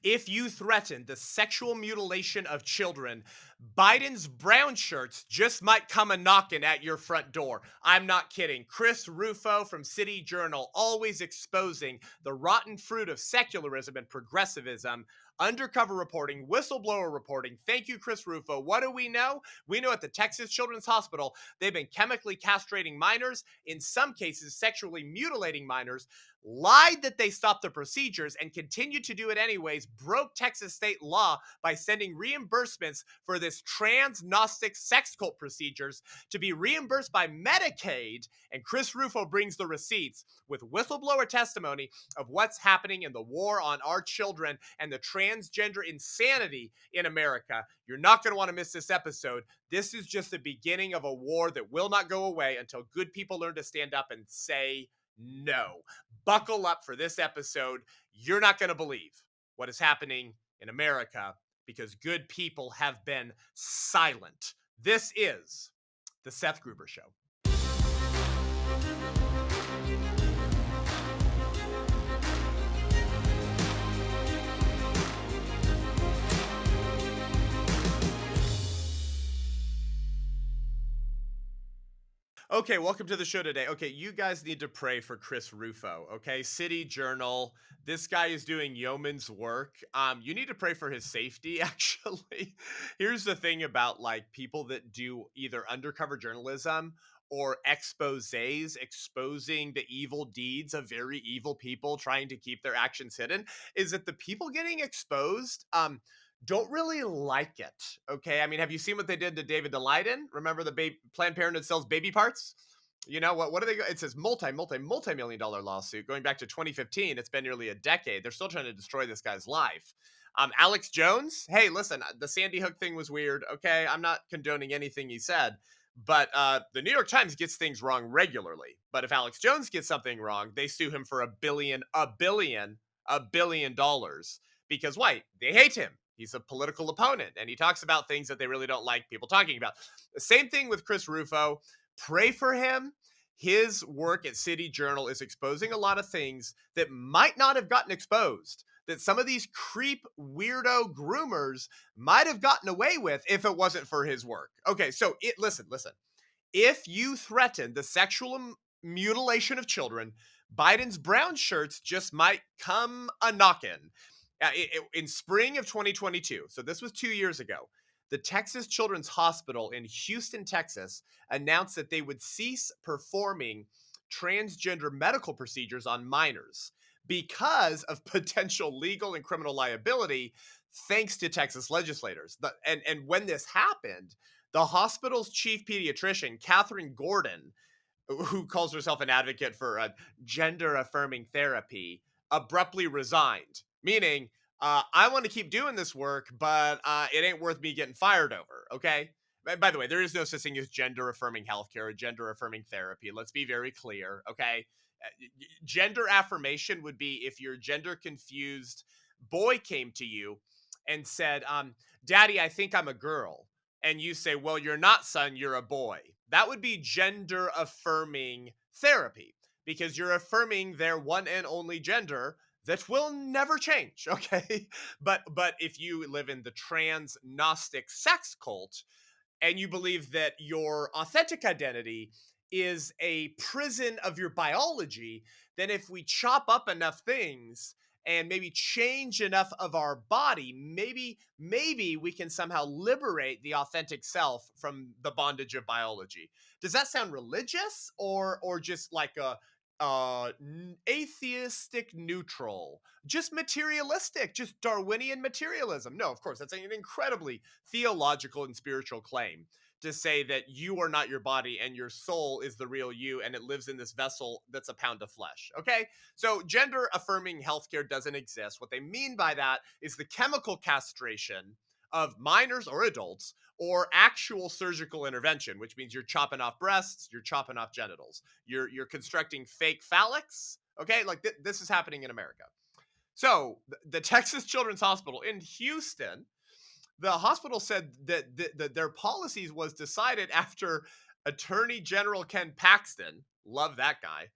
If you threaten the sexual mutilation of children, Biden's brown shirts just might come a knocking at your front door. I'm not kidding. Chris Rufo from City Journal, always exposing the rotten fruit of secularism and progressivism. Undercover reporting, whistleblower reporting. Thank you, Chris Rufo. What do we know? We know at the Texas Children's Hospital, they've been chemically castrating minors, in some cases, sexually mutilating minors, lied that they stopped the procedures and continued to do it anyways, broke Texas state law by sending reimbursements for this trans Gnostic sex cult procedures to be reimbursed by Medicaid. And Chris Rufo brings the receipts with whistleblower testimony of what's happening in the war on our children and the transgender insanity in America. You're not going to want to miss this episode. This is just the beginning of a war that will not go away until good people learn to stand up and say no. Buckle up for this episode. You're not going to believe what is happening in America because good people have been silent. This is the Seth Gruber Show. Okay, welcome to the show today. Okay, you guys need to pray for Chris Rufo, okay? City Journal. This guy is doing yeoman's work. You need to pray for his safety, actually. Here's the thing about like people that do either undercover journalism or exposés exposing the evil deeds of very evil people trying to keep their actions hidden, is that the people getting exposed don't really like it. Okay. I mean, have you seen what they did to David DeLayden? Remember the Planned Parenthood sells baby parts? You know what do they go? It says multi-million dollar lawsuit going back to 2015. It's been nearly a decade. They're still trying to destroy this guy's life. Alex Jones. Hey, listen, the Sandy Hook thing was weird. Okay. I'm not condoning anything he said, but the New York Times gets things wrong regularly. But if Alex Jones gets something wrong, they sue him for $1 billion because why? They hate him. He's a political opponent, and he talks about things that they really don't like people talking about. The same thing with Chris Rufo. Pray for him. His work at City Journal is exposing a lot of things that might not have gotten exposed, that some of these creep weirdo groomers might have gotten away with if it wasn't for his work. Okay, so listen. If you threaten the sexual mutilation of children, Biden's brown shirts just might come a knockin'. In spring of 2022, so this was 2 years ago, the Texas Children's Hospital in Houston, Texas, announced that they would cease performing transgender medical procedures on minors because of potential legal and criminal liability, thanks to Texas legislators. And when this happened, the hospital's chief pediatrician, Catherine Gordon, who calls herself an advocate for gender affirming therapy, abruptly resigned, meaning I want to keep doing this work, but it ain't worth me getting fired over. Okay. By the way, there is no such thing as gender affirming healthcare or gender affirming therapy. Let's be very clear. Okay. Gender affirmation would be if your gender confused boy came to you and said, Daddy, I think I'm a girl. And you say, well, you're not, son, you're a boy. That would be gender affirming therapy because you're affirming their one and only gender that will never change. Okay. But if you live in the trans Gnostic sex cult and you believe that your authentic identity is a prison of your biology, then if we chop up enough things and maybe change enough of our body, maybe we can somehow liberate the authentic self from the bondage of biology. Does that sound religious or just like a atheistic neutral, just materialistic, just Darwinian materialism? No, of course, that's an incredibly theological and spiritual claim to say that you are not your body and your soul is the real you and it lives in this vessel that's a pound of flesh. Okay. So gender affirming healthcare doesn't exist. What they mean by that is the chemical castration of minors or adults or actual surgical intervention, which means you're chopping off breasts, you're chopping off genitals, you're constructing fake phallics. Okay. Like this is happening in America. So the Texas Children's Hospital in Houston, the hospital said that their policies was decided after Attorney General Ken Paxton, love that guy,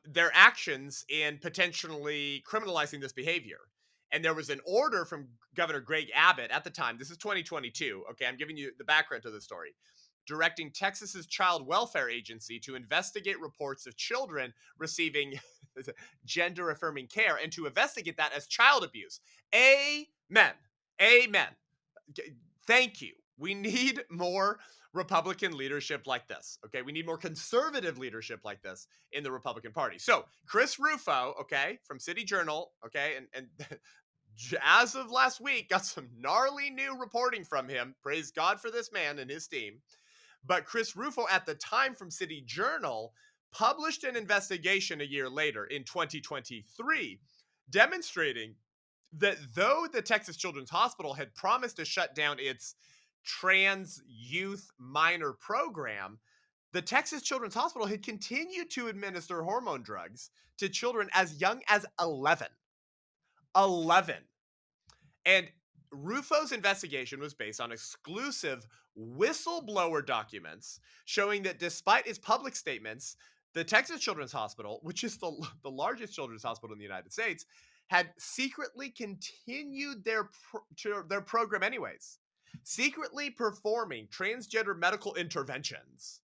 their actions in potentially criminalizing this behavior. And there was an order from Governor Greg Abbott at the time. This is 2022. Okay, I'm giving you the background to the story. Directing Texas's Child Welfare Agency to investigate reports of children receiving gender affirming care and to investigate that as child abuse. Amen. Amen. Thank you. We need more Republican leadership like this. Okay. We need more conservative leadership like this in the Republican Party. So, Chris Rufo, okay, from City Journal, okay, and as of last week, got some gnarly new reporting from him. Praise God for this man and his team. But Chris Rufo, at the time from City Journal, published an investigation a year later in 2023, demonstrating that though the Texas Children's Hospital had promised to shut down its trans youth minor program, the Texas Children's Hospital had continued to administer hormone drugs to children as young as 11. 11. And Rufo's investigation was based on exclusive whistleblower documents showing that despite its public statements, the Texas Children's Hospital, which is the largest children's hospital in the United States, had secretly continued their program anyways, secretly performing transgender medical interventions,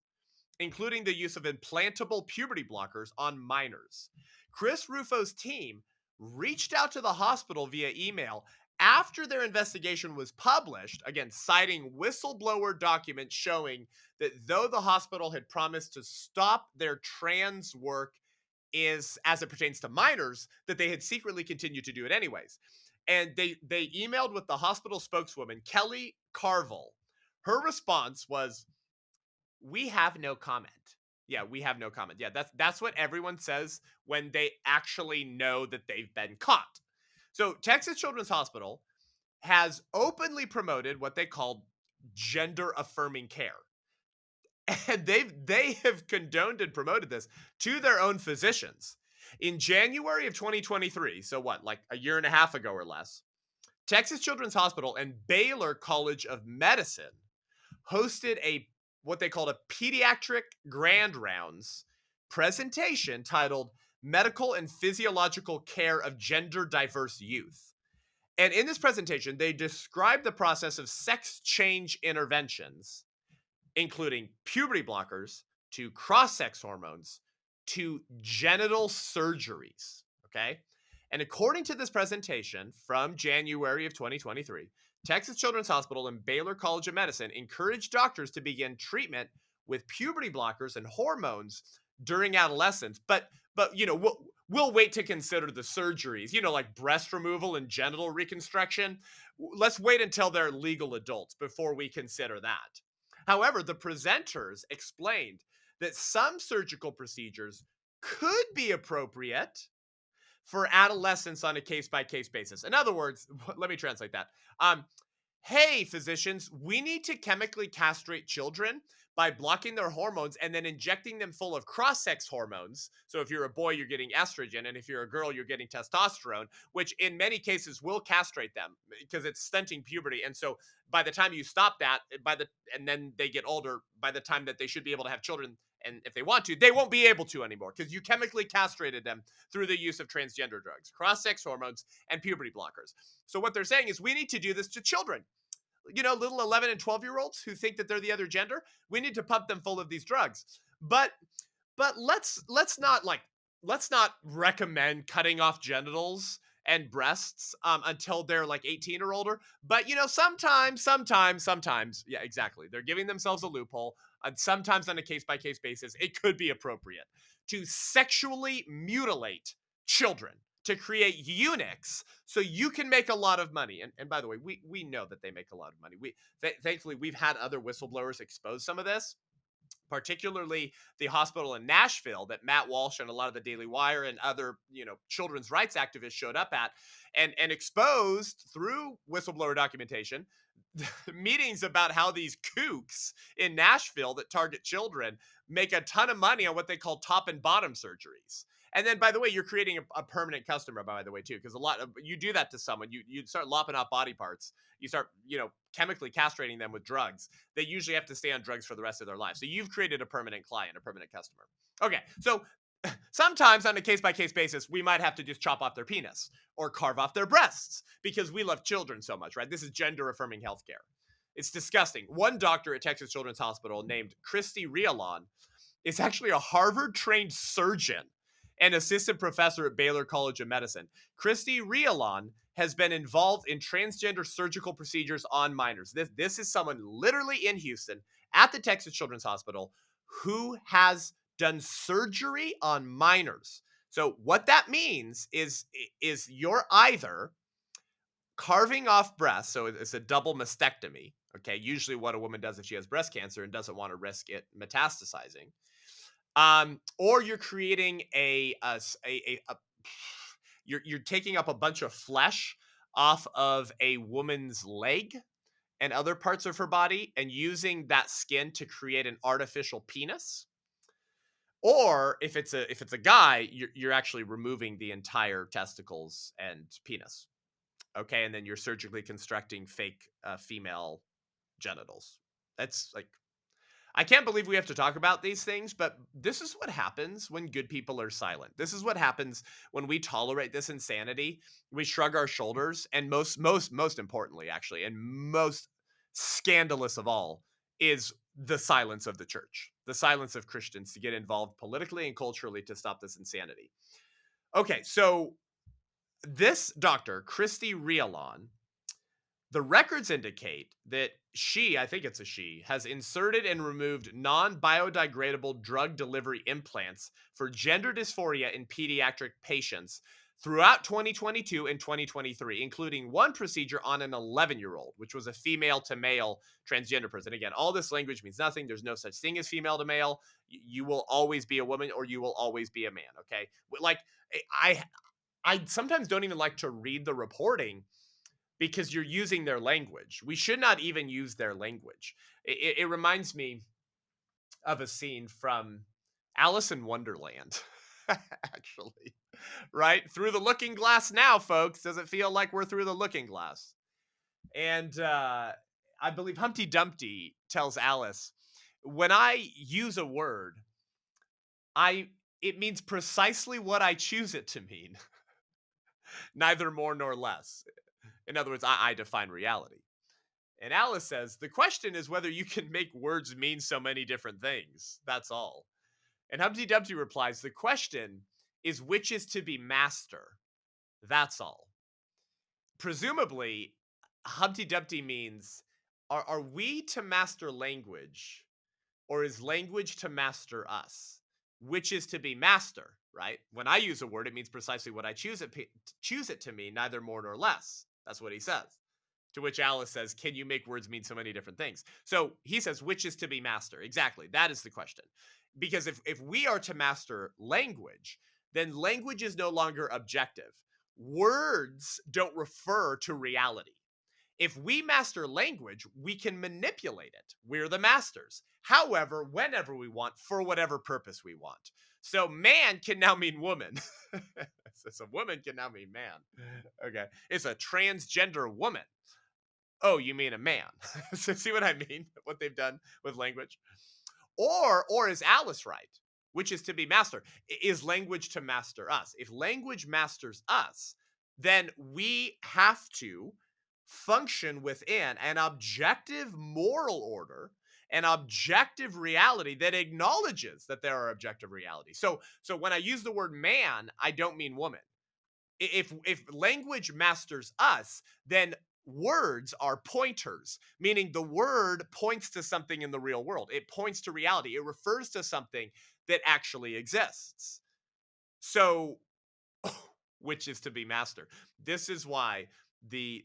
including the use of implantable puberty blockers on minors. Chris Rufo's team reached out to the hospital via email after their investigation was published, again, citing whistleblower documents showing that though the hospital had promised to stop their trans work as it pertains to minors, that they had secretly continued to do it anyways. And they emailed with the hospital spokeswoman, Kelly Carville. Her response was, "We have no comment." Yeah, we have no comment. Yeah, that's what everyone says when they actually know that they've been caught. So Texas Children's Hospital has openly promoted what they call gender affirming care. And they have condoned and promoted this to their own physicians. In January of 2023, so what, like a year and a half ago or less, Texas Children's Hospital and Baylor College of Medicine hosted what they called a pediatric grand rounds presentation titled Medical and Physiological Care of Gender Diverse Youth. And in this presentation, they described the process of sex change interventions, including puberty blockers to cross-sex hormones to genital surgeries, okay? And according to this presentation from January of 2023, Texas Children's Hospital and Baylor College of Medicine encouraged doctors to begin treatment with puberty blockers and hormones during adolescence, but we'll wait to consider the surgeries, like breast removal and genital reconstruction. Let's wait until they're legal adults before we consider that. However, the presenters explained that some surgical procedures could be appropriate for adolescents on a case-by-case basis. In other words, let me translate that. Hey, physicians, we need to chemically castrate children by blocking their hormones and then injecting them full of cross-sex hormones. So if you're a boy, you're getting estrogen, and if you're a girl, you're getting testosterone, which in many cases will castrate them because it's stunting puberty. And so by the time you stop that, and then they get older, by the time that they should be able to have children, and if they want to, they won't be able to anymore because you chemically castrated them through the use of transgender drugs, cross-sex hormones, and puberty blockers. So what they're saying is we need to do this to children. Little 11 and 12-year-olds who think that they're the other gender. We need to pump them full of these drugs. But let's not recommend cutting off genitals and breasts until they're like 18 or older. But sometimes, yeah, exactly. They're giving themselves a loophole. And sometimes on a case-by-case basis, it could be appropriate to sexually mutilate children to create eunuchs so you can make a lot of money. And by the way, we know that they make a lot of money. Thankfully, we've had other whistleblowers expose some of this, particularly the hospital in Nashville that Matt Walsh and a lot of the Daily Wire and other, children's rights activists showed up at and exposed through whistleblower documentation meetings about how these kooks in Nashville that target children make a ton of money on what they call top and bottom surgeries. And then, by the way, you're creating a permanent customer, by the way, too, because you do that to someone. You start lopping off body parts. You start, chemically castrating them with drugs. They usually have to stay on drugs for the rest of their life. So you've created a permanent client, a permanent customer. Okay, so Sometimes on a case-by-case basis, we might have to just chop off their penis or carve off their breasts because we love children so much, right? This is gender-affirming healthcare. It's disgusting. One doctor at Texas Children's Hospital named Christie Ron is actually a Harvard-trained surgeon and assistant professor at Baylor College of Medicine. Christie Ron has been involved in transgender surgical procedures on minors. This is someone literally in Houston at the Texas Children's Hospital who has done surgery on minors. So what that means is you're either carving off breasts, so it's a double mastectomy. Okay, usually what a woman does if she has breast cancer and doesn't want to risk it metastasizing, or you're creating a you're taking up a bunch of flesh off of a woman's leg and other parts of her body and using that skin to create an artificial penis. Or if it's a guy, you're actually removing the entire testicles and penis. Okay, and then you're surgically constructing fake female genitals. That's like, I can't believe we have to talk about these things, but this is what happens when good people are silent. This is what happens when we tolerate this insanity. We shrug our shoulders, and most importantly, actually, and most scandalous of all, is the silence of the church, the silence of Christians to get involved politically and culturally to stop this insanity. Okay, so this doctor, Christie Ron, the records indicate that she, I think it's a she, has inserted and removed non-biodegradable drug delivery implants for gender dysphoria in pediatric patients throughout 2022 and 2023, including one procedure on an 11-year-old, which was a female to male transgender person. Again, all this language means nothing. There's no such thing as female to male. You will always be a woman or you will always be a man, okay? Like, I I sometimes don't even like to read the reporting because you're using their language. We should not even use their language. It reminds me of a scene from Alice in Wonderland, actually, right? Through the looking glass now, folks. Does it feel like we're through the looking glass? And I believe Humpty Dumpty tells Alice, when I use a word, I it means precisely what I choose it to mean, neither more nor less. In other words, I define reality. And Alice says, the question is whether you can make words mean so many different things. That's all. And Humpty Dumpty replies, the question is which is to be master. That's all. Presumably, Humpty Dumpty means, are we to master language or is language to master us? Which is to be master, right? When I use a word, it means precisely what I choose it to mean, neither more nor less. That's what he says. To which Alice says, can you make words mean so many different things? So he says, which is to be master? Exactly. That is the question. Because if we are to master language, then language is no longer objective. Words don't refer to reality. If we master language, we can manipulate it. We're the masters. However, whenever we want, for whatever purpose we want. So man can now mean woman. So woman can now mean man. Okay. It's a transgender woman. Oh, you mean a man. So see what I mean? What they've done with language? Or is Alice right? Which is to be master? Is language to master us? If language masters us, then we have to function within an objective moral order, an objective reality that acknowledges that there are objective realities. So when I use the word man, I don't mean woman. If language masters us, then words are pointers, meaning the word points to something in the real world. It points to reality. It refers to something that actually exists. So, which is to be master. This is why the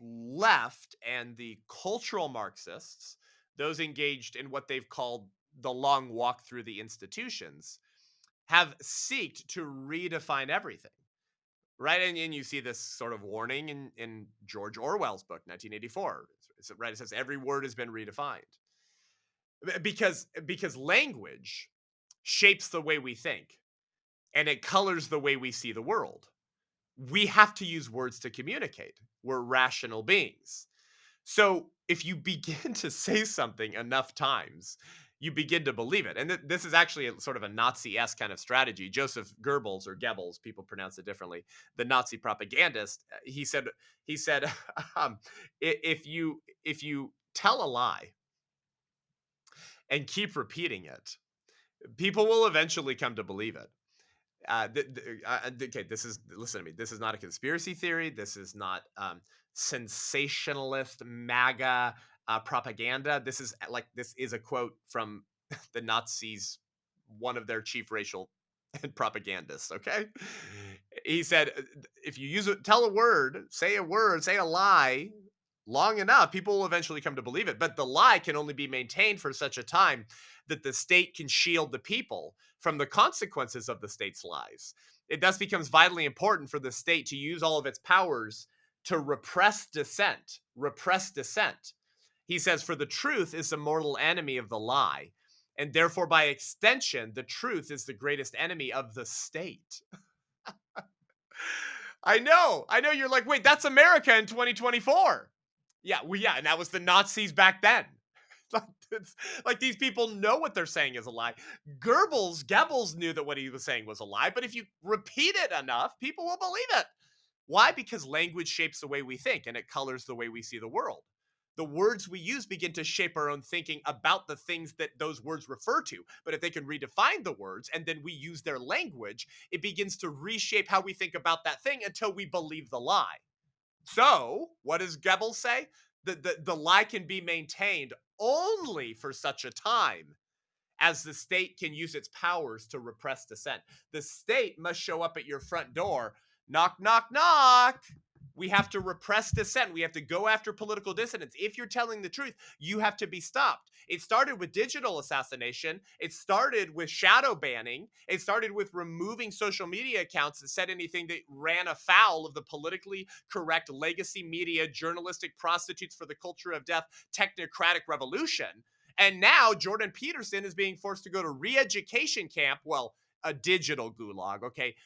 left and the cultural Marxists, those engaged in what they've called the long walk through the institutions, have sought to redefine everything. Right, and you see this sort of warning in George Orwell's book, 1984. Right, it says every word has been redefined because language shapes the way we think, and it colors the way we see the world. We have to use words to communicate. We're rational beings. So if you begin to say something enough times, you begin to believe it. And this is actually sort of a Nazi-esque kind of strategy. Joseph Goebbels, or Goebbels, people pronounce it differently, the Nazi propagandist, he said, um, if you tell a lie and keep repeating it, people will eventually come to believe it. Okay, listen to me. This is not a conspiracy theory. This is not sensationalist MAGA propaganda. This is a quote from the Nazis, one of their chief racial and propagandists. Okay, he said, if you tell a word, say a lie long enough, people will eventually come to believe it. But the lie can only be maintained for such a time that the state can shield the people from the consequences of the state's lies. It thus becomes vitally important for the state to use all of its powers to repress dissent. Repress dissent. He says, for the truth is the mortal enemy of the lie, and therefore, by extension, the truth is the greatest enemy of the state. I know. You're like, wait, that's America in 2024. Yeah, and that was the Nazis back then. Like these people know what they're saying is a lie. Goebbels knew that what he was saying was a lie, but if you repeat it enough, people will believe it. Why? Because language shapes the way we think and it colors the way we see the world. The words we use begin to shape our own thinking about the things that those words refer to. But if they can redefine the words and then we use their language, it begins to reshape how we think about that thing until we believe the lie. So, what does Goebbels say? The lie can be maintained only for such a time as the state can use its powers to repress dissent. The state must show up at your front door, knock, knock, knock. We have to repress dissent. We have to go after political dissidents. If you're telling the truth, you have to be stopped. It started with digital assassination. It started with shadow banning. It started with removing social media accounts that said anything that ran afoul of the politically correct legacy media, journalistic prostitutes for the culture of death, technocratic revolution. And now Jordan Peterson is being forced to go to re-education camp. Well, a digital gulag, okay?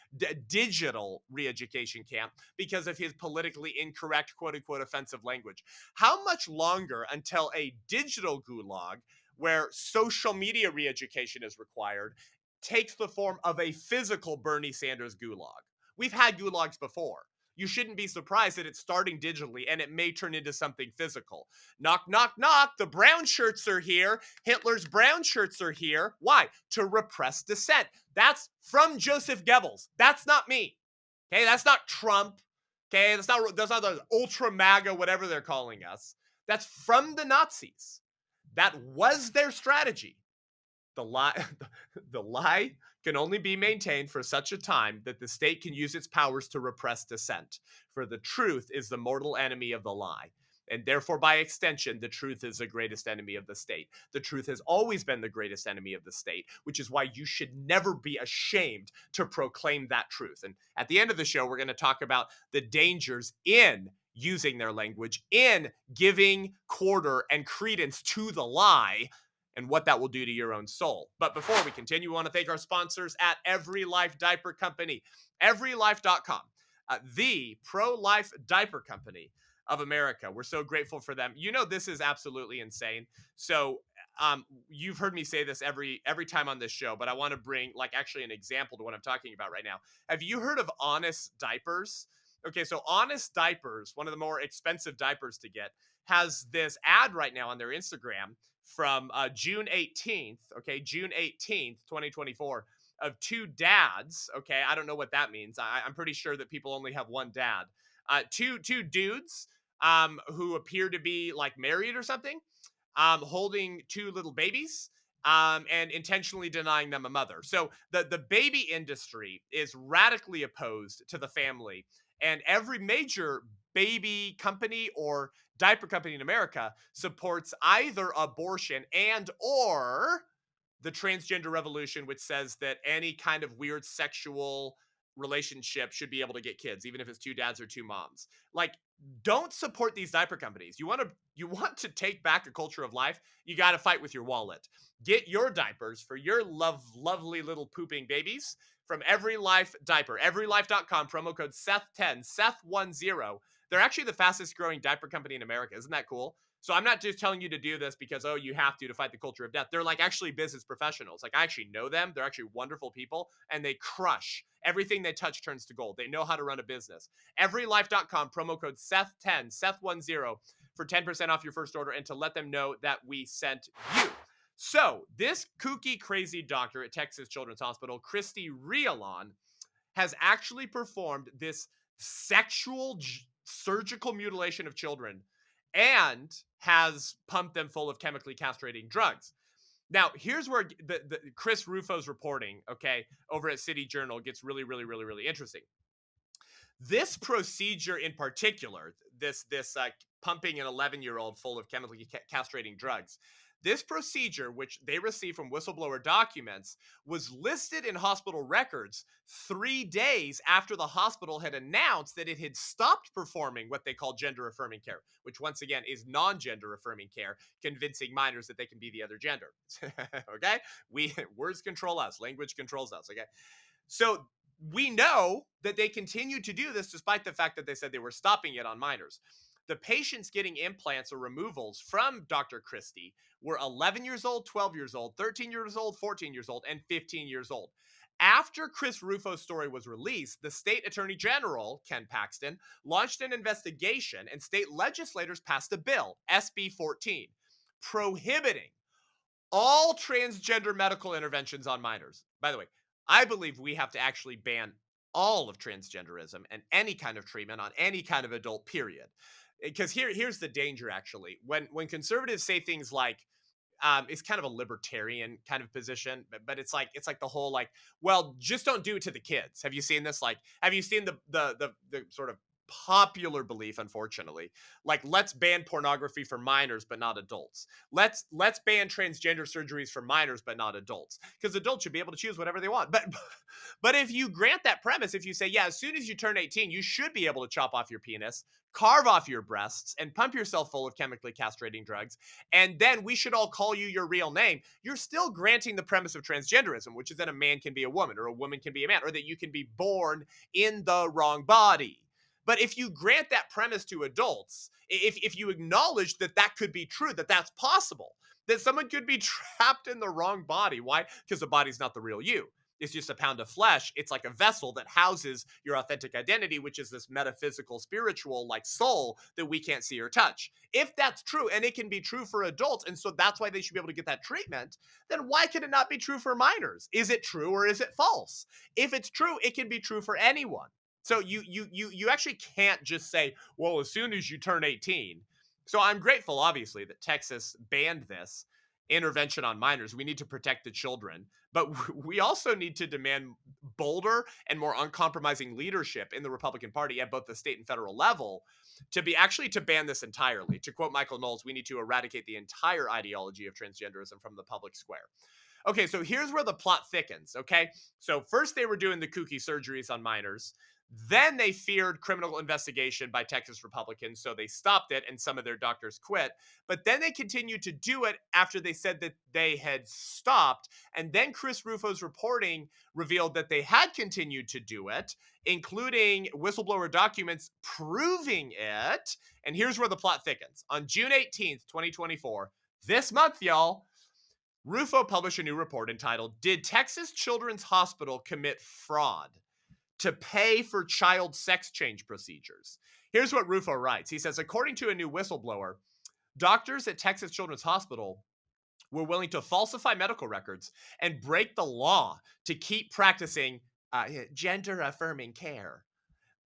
Digital re-education camp because of his politically incorrect, quote unquote, offensive language. How much longer until a digital gulag where social media re-education is required takes the form of a physical Bernie Sanders gulag? We've had gulags before. You shouldn't be surprised that it's starting digitally and it may turn into something physical. Knock, knock, knock. The brown shirts are here. Hitler's brown shirts are here. Why? To repress dissent. That's from Joseph Goebbels. That's not me. Okay, that's not Trump. Okay, that's not the ultra MAGA, whatever they're calling us. That's from the Nazis. That was their strategy. The lie can only be maintained for such a time that the state can use its powers to repress dissent. For the truth is the mortal enemy of the lie. And therefore, by extension, the truth is the greatest enemy of the state. The truth has always been the greatest enemy of the state, which is why you should never be ashamed to proclaim that truth. And at the end of the show, we're going to talk about the dangers in using their language, in giving quarter and credence to the lie, and what that will do to your own soul. But before we continue, we want to thank our sponsors at Every Life Diaper Company, everylife.com, the pro-life diaper company of America. We're so grateful for them. You know, this is absolutely insane. So you've heard me say this every time on this show, but I want to bring actually an example to what I'm talking about right now. Have you heard of Honest Diapers? Okay, so Honest Diapers, one of the more expensive diapers to get, has this ad right now on their Instagram from June 18th, okay, June 18th, 2024, of two dads, okay, I don't know what that means. I'm pretty sure that people only have one dad. Two dudes who appear to be married or something, holding two little babies, and intentionally denying them a mother. So the baby industry is radically opposed to the family, and every major baby company or diaper company in America supports either abortion and or the transgender revolution, which says that any kind of weird sexual relationship should be able to get kids, even if it's two dads or two moms. Don't support these diaper companies. You want to take back a culture of life, you got to fight with your wallet. Get your diapers for your lovely little pooping babies from Every Life Diaper, everylife.com, promo code Seth10, Seth10. They're actually the fastest growing diaper company in America. Isn't that cool? So I'm not just telling you to do this because, oh, you have to fight the culture of death. They're like actually business professionals. Like I actually know them. They're actually wonderful people and they crush. Everything they touch turns to gold. They know how to run a business. Everylife.com, promo code Seth10, Seth10 for 10% off your first order and to let them know that we sent you. So this kooky, crazy doctor at Texas Children's Hospital, Christie Ron, has actually performed this sexual surgical mutilation of children and has pumped them full of chemically castrating drugs. Now, here's where the Chris Rufo's reporting, okay, over at City Journal gets really, really, really, really interesting. This procedure in particular, this pumping an 11-year-old full of chemically castrating drugs, this procedure, which they received from whistleblower documents, was listed in hospital records 3 days after the hospital had announced that it had stopped performing what they call gender affirming care, which once again is non-gender affirming care, convincing minors that they can be the other gender. Okay? Words control us, language controls us, okay? So we know that they continued to do this despite the fact that they said they were stopping it on minors. The patients getting implants or removals from Dr. Christie were 11 years old, 12 years old, 13 years old, 14 years old, and 15 years old. After Chris Rufo's story was released, the state attorney general, Ken Paxton, launched an investigation and state legislators passed a bill, SB 14, prohibiting all transgender medical interventions on minors. By the way, I believe we have to actually ban all of transgenderism and any kind of treatment on any kind of adult, period. Because here's the danger, actually. When conservatives say things like, it's kind of a libertarian kind of position, but it's like the whole like, well, just don't do it to the kids. Have you seen this? Like, have you seen the sort of popular belief, unfortunately, like let's ban pornography for minors but not adults. Let's ban transgender surgeries for minors but not adults, because adults should be able to choose whatever they want. But if you grant that premise, if you say, yeah, as soon as you turn 18 you should be able to chop off your penis, carve off your breasts, and pump yourself full of chemically castrating drugs, and then we should all call you your real name, you're still granting the premise of transgenderism, which is that a man can be a woman or a woman can be a man, or that you can be born in the wrong body. But if you grant that premise to adults, if you acknowledge that that could be true, that that's possible, that someone could be trapped in the wrong body. Why? Because the body's not the real you. It's just a pound of flesh. It's like a vessel that houses your authentic identity, which is this metaphysical, spiritual, like soul that we can't see or touch. If that's true, and it can be true for adults, and so that's why they should be able to get that treatment, then why can it not be true for minors? Is it true or is it false? If it's true, it can be true for anyone. So you actually can't just say, well, as soon as you turn 18. So I'm grateful, obviously, that Texas banned this intervention on minors. We need to protect the children, but we also need to demand bolder and more uncompromising leadership in the Republican Party at both the state and federal level to ban this entirely. To quote Michael Knowles, we need to eradicate the entire ideology of transgenderism from the public square. Okay, so here's where the plot thickens, okay? So first they were doing the kooky surgeries on minors. Then they feared criminal investigation by Texas Republicans, so they stopped it and some of their doctors quit. But then they continued to do it after they said that they had stopped. And then Chris Rufo's reporting revealed that they had continued to do it, including whistleblower documents proving it. And here's where the plot thickens. On June 18th, 2024, this month, y'all, Rufo published a new report entitled, "Did Texas Children's Hospital Commit Fraud to Pay for Child Sex Change Procedures?" Here's what Rufo writes. He says, according to a new whistleblower, doctors at Texas Children's Hospital were willing to falsify medical records and break the law to keep practicing gender-affirming care.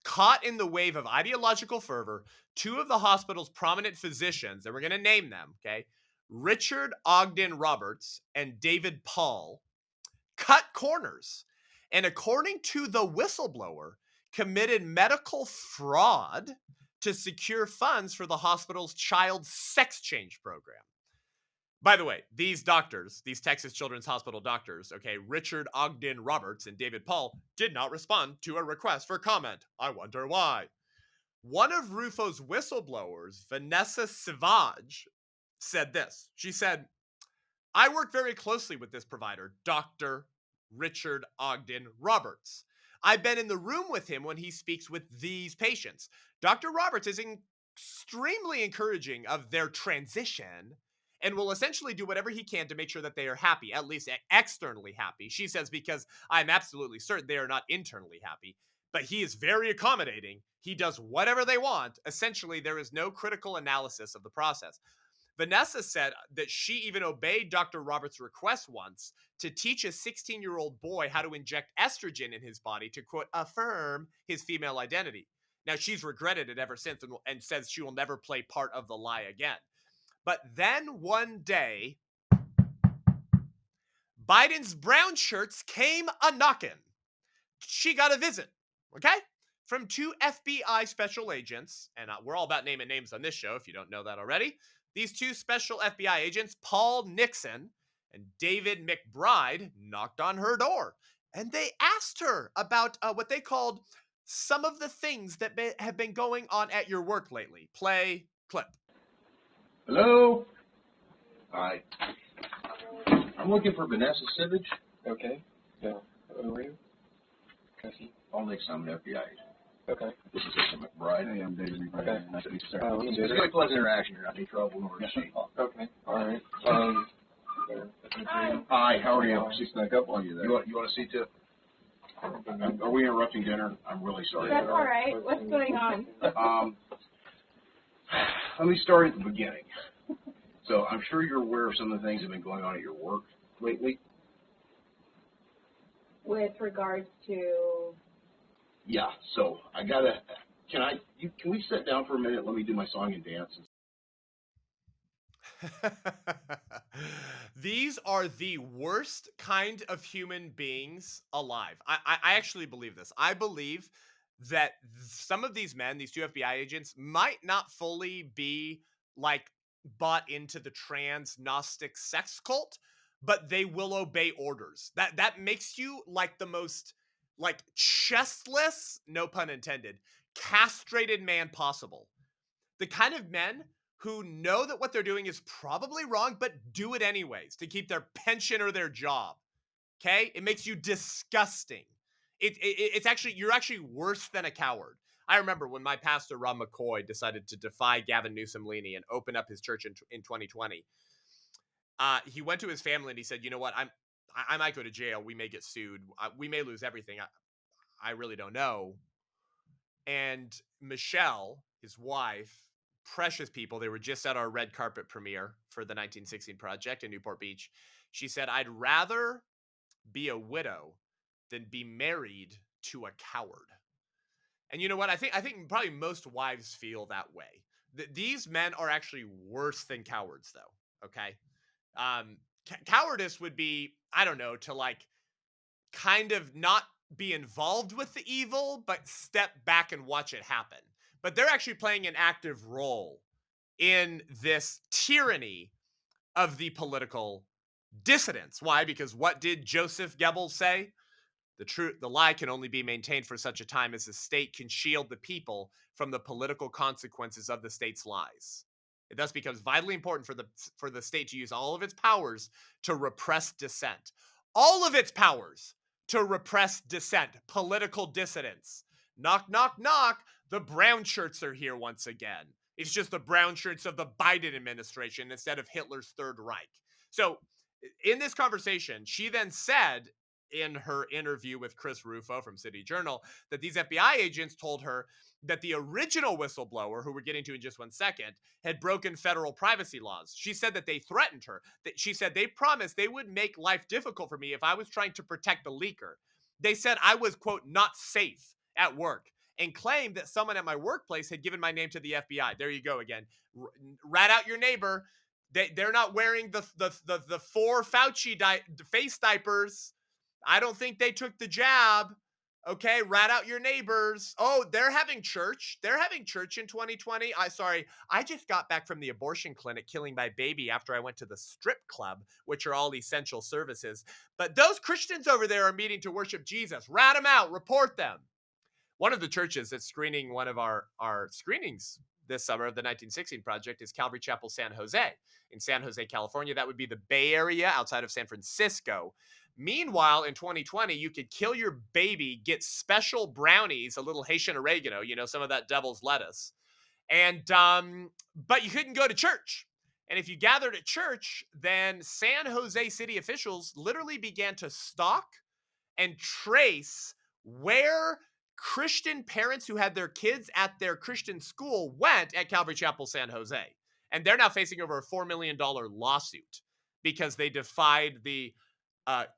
Caught in the wave of ideological fervor, two of the hospital's prominent physicians, and we're going to name them, okay, Richard Ogden Roberts and David Paul, cut corners, and according to the whistleblower, committed medical fraud to secure funds for the hospital's child sex change program. By the way, these doctors, these Texas Children's Hospital doctors, okay, Richard Ogden Roberts and David Paul, did not respond to a request for comment. I wonder why. One of Rufo's whistleblowers, Vanessa Savage, said this. She said, I work very closely with this provider, Dr. Richard Ogden Roberts. I've been in the room with him when he speaks with these patients. Dr. Roberts is extremely encouraging of their transition and will essentially do whatever he can to make sure that they are happy, at least externally happy. She says, because I'm absolutely certain they are not internally happy, but he is very accommodating. He does whatever they want. Essentially, there is no critical analysis of the process. Vanessa said that she even obeyed Dr. Roberts' request once to teach a 16-year-old boy how to inject estrogen in his body to, quote, affirm his female identity. Now, she's regretted it ever since and says she will never play part of the lie again. But then one day, Biden's brown shirts came a-knockin'. She got a visit, okay? From 2 FBI special agents, and we're all about naming names on this show if you don't know that already. These 2 special FBI agents, Paul Nixon and David McBride, knocked on her door. And they asked her about what they called some of the things that have been going on at your work lately. Play clip. Hello? Hi. I'm looking for Vanessa Sivage. Okay. Yeah. Who are you? Cassie. Paul Nixon, I'm an FBI agent. Okay. This is Mr. McBride. Hey, I'm David McBride. Okay. Nice to meet you, sir. It's It's a really pleasant interaction here. Not any trouble nor shame. Okay. All right. Hi, how are you? She snuck up on you there. You want to see too? Are we interrupting dinner? I'm really sorry. That's all right. What's going on? Let me start at the beginning. So I'm sure you're aware of some of the things that have been going on at your work lately. With regards to, Yeah. So can we sit down for a minute? Let me do my song and dance. These are the worst kind of human beings alive. I actually believe this. I believe that some of these men, these 2 FBI agents, might not fully be like bought into the trans Gnostic sex cult, but they will obey orders. That makes you like the most like chestless, no pun intended, castrated man possible. The kind of men who know that what they're doing is probably wrong, but do it anyways to keep their pension or their job. Okay? It makes you disgusting. It's actually, you're actually worse than a coward. I remember when my pastor, Rob McCoy, decided to defy Gavin Newsom-Leaney and open up his church in 2020. He went to his family and he said, you know what, I might go to jail. We may get sued. We may lose everything. I really don't know. And Michelle, his wife, precious people, they were just at our red carpet premiere for the 1916 Project in Newport Beach. She said, I'd rather be a widow than be married to a coward. And you know what? I think probably most wives feel that way. These men are actually worse than cowards, though. Okay. Cowardice would be, I don't know, to like kind of not be involved with the evil, but step back and watch it happen. But they're actually playing an active role in this tyranny of the political dissidents. Why? Because what did Joseph Goebbels say? The lie can only be maintained for such a time as the state can shield the people from the political consequences of the state's lies. It thus becomes vitally important for the state to use all of its powers to repress dissent. All of its powers to repress dissent, political dissidents. Knock, knock, knock. The brown shirts are here once again. It's just the brown shirts of the Biden administration instead of Hitler's Third Reich. So in this conversation, she then said in her interview with Chris Rufo from City Journal that these FBI agents told her that the original whistleblower, who we're getting to in just 1 second, had broken federal privacy laws. She said that they threatened her. She said they promised they would make life difficult for me if I was trying to protect the leaker. They said I was, quote, not safe at work, and claimed that someone at my workplace had given my name to the FBI. There you go again. Rat out your neighbor. They're not wearing the 4 Fauci face diapers. I don't think they took the jab. Okay, rat out your neighbors. Oh, they're having church. They're having church in 2020. I just got back from the abortion clinic killing my baby after I went to the strip club, which are all essential services. But those Christians over there are meeting to worship Jesus. Rat them out. Report them. One of the churches that's screening one of our screenings this summer of the 1916 Project is Calvary Chapel San Jose in San Jose, California. That would be the Bay Area outside of San Francisco. Meanwhile, in 2020, you could kill your baby, get special brownies, a little Haitian oregano, some of that devil's lettuce, and but you couldn't go to church. And if you gathered at church, then San Jose city officials literally began to stalk and trace where Christian parents who had their kids at their Christian school went at Calvary Chapel, San Jose. And they're now facing over a $4 million lawsuit because they defied the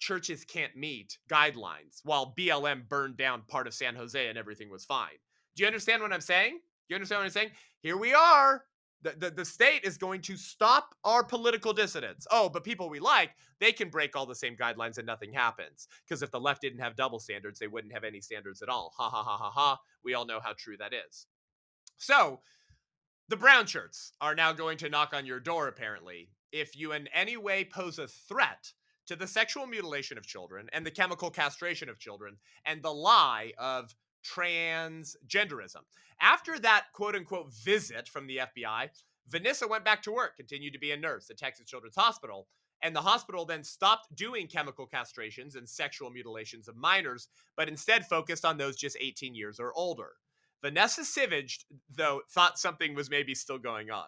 churches can't meet guidelines while BLM burned down part of San Jose and everything was fine. Do you understand what I'm saying? Do you understand what I'm saying? Here we are. The state is going to stop our political dissidents. Oh, but people we like, they can break all the same guidelines and nothing happens. Because if the left didn't have double standards, they wouldn't have any standards at all. Ha ha ha ha ha. We all know how true that is. So the brown shirts are now going to knock on your door, apparently, if you in any way pose a threat to the sexual mutilation of children and the chemical castration of children and the lie of transgenderism. After that quote-unquote visit from the FBI, Vanessa went back to work, continued to be a nurse at Texas Children's Hospital, and the hospital then stopped doing chemical castrations and sexual mutilations of minors, but instead focused on those just 18 years or older. Vanessa Sivage, though, thought something was maybe still going on.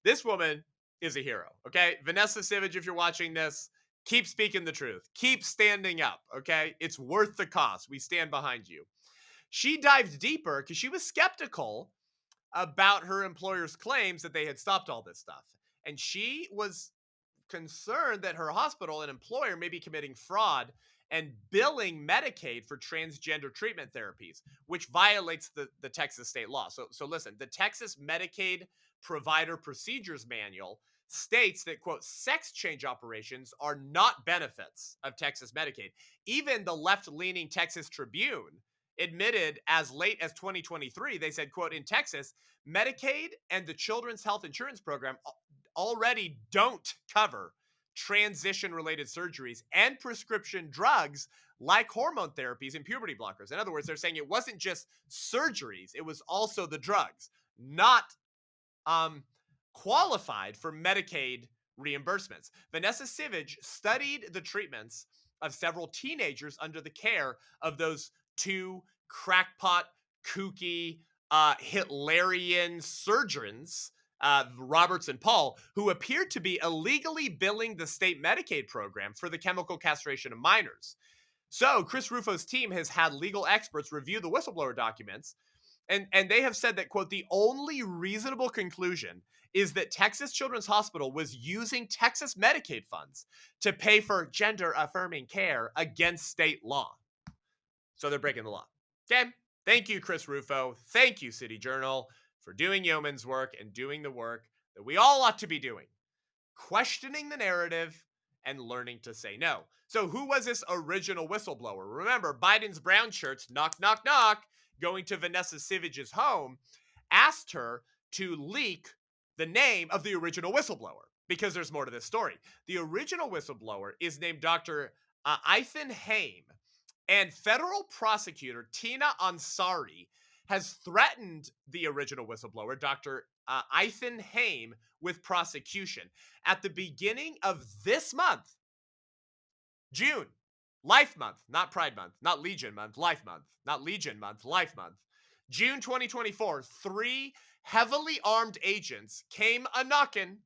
This woman is a hero, okay? Vanessa Sivage, if you're watching this, keep speaking the truth. Keep standing up, okay? It's worth the cost. We stand behind you. She dived deeper because she was skeptical about her employer's claims that they had stopped all this stuff. And she was concerned that her hospital and employer may be committing fraud and billing Medicaid for transgender treatment therapies, which violates the Texas state law. So listen, the Texas Medicaid Provider Procedures Manual states that, quote, sex change operations are not benefits of Texas Medicaid. Even the left-leaning Texas Tribune admitted as late as 2023, they said, quote, in Texas, Medicaid and the Children's Health Insurance Program already don't cover transition-related surgeries and prescription drugs like hormone therapies and puberty blockers. In other words, they're saying it wasn't just surgeries, it was also the drugs, not qualified for Medicaid reimbursements. Vanessa Sivage studied the treatments of several teenagers under the care of those two crackpot, kooky, Hitlerian surgeons, Roberts and Paul, who appeared to be illegally billing the state Medicaid program for the chemical castration of minors. So Chris Rufo's team has had legal experts review the whistleblower documents, and they have said that, quote, the only reasonable conclusion is that Texas Children's Hospital was using Texas Medicaid funds to pay for gender-affirming care against state law. So they're breaking the law. Okay? Thank you, Chris Rufo. Thank you, City Journal, for doing yeoman's work and doing the work that we all ought to be doing. Questioning the narrative and learning to say no. So who was this original whistleblower? Remember, Biden's brown shirts, knock, knock, knock, going to Vanessa Sivage's home, asked her to leak the name of the original whistleblower, because there's more to this story. The original whistleblower is named Dr. Ethan Haim, and federal prosecutor Tina Ansari has threatened the original whistleblower, Dr. Ethan Haim, with prosecution. At the beginning of this month, June, Life Month, not Pride Month, not Legion Month, Life Month, not Legion Month, Life Month, June 2024, 3 heavily armed agents came a-knocking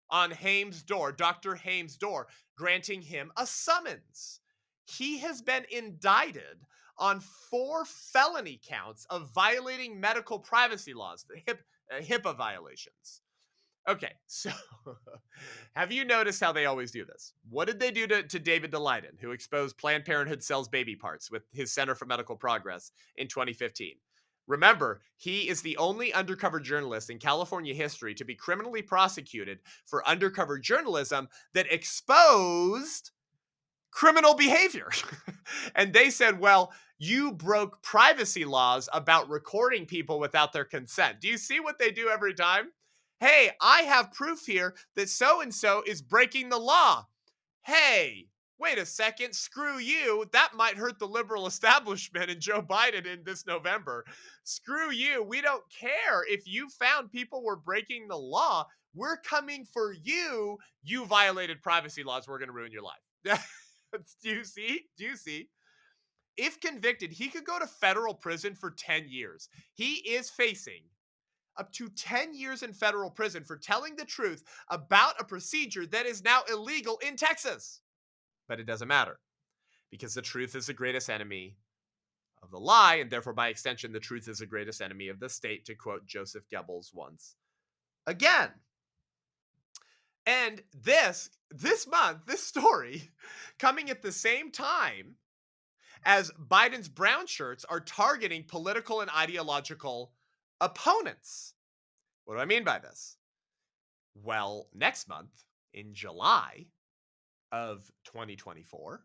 on Haim's door, Dr. Haim's door, granting him a summons. He has been indicted on 4 felony counts of violating medical privacy laws, the HIPAA violations. Okay, so have you noticed how they always do this? What did they do to David Daleiden, who exposed Planned Parenthood sells baby parts with his Center for Medical Progress in 2015? Remember, he is the only undercover journalist in California history to be criminally prosecuted for undercover journalism that exposed criminal behavior. And they said, well, you broke privacy laws about recording people without their consent. Do you see what they do every time? Hey, I have proof here that so-and-so is breaking the law. Hey, wait a second, screw you. That might hurt the liberal establishment and Joe Biden in this November. Screw you. We don't care if you found people were breaking the law. We're coming for you. You violated privacy laws. We're going to ruin your life. Do you see? Do you see? If convicted, he could go to federal prison for 10 years. He is facing up to 10 years in federal prison for telling the truth about a procedure that is now illegal in Texas. But it doesn't matter because the truth is the greatest enemy of the lie, and therefore, by extension, the truth is the greatest enemy of the state, to quote Joseph Goebbels once again. And this month, this story coming at the same time as Biden's brown shirts are targeting political and ideological opponents. What do I mean by this? Well, next month, in July of 2024,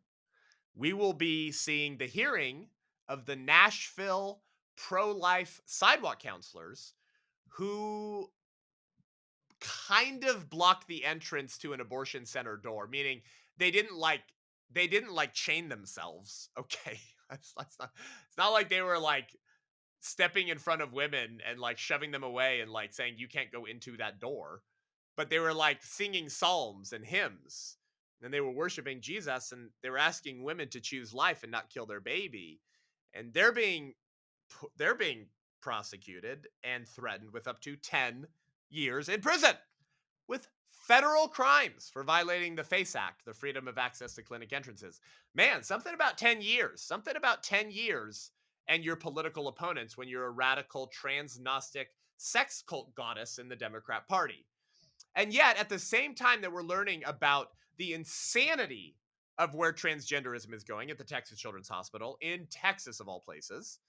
we will be seeing the hearing of the Nashville pro-life sidewalk counselors who kind of blocked the entrance to an abortion center door, meaning they didn't like chain themselves. Okay. It's not like they were like stepping in front of women and like shoving them away and like saying you can't go into that door, but they were like singing psalms and hymns, and they were worshiping Jesus, and they were asking women to choose life and not kill their baby, and they're being prosecuted and threatened with up to 10 years in prison with federal crimes for violating the FACE Act, the Freedom of Access to Clinic Entrances. Man, something about 10 years and your political opponents when you're a radical trans-Gnostic sex cult goddess in the Democrat Party. And yet, at the same time that we're learning about the insanity of where transgenderism is going at the Texas Children's Hospital, in Texas of all places,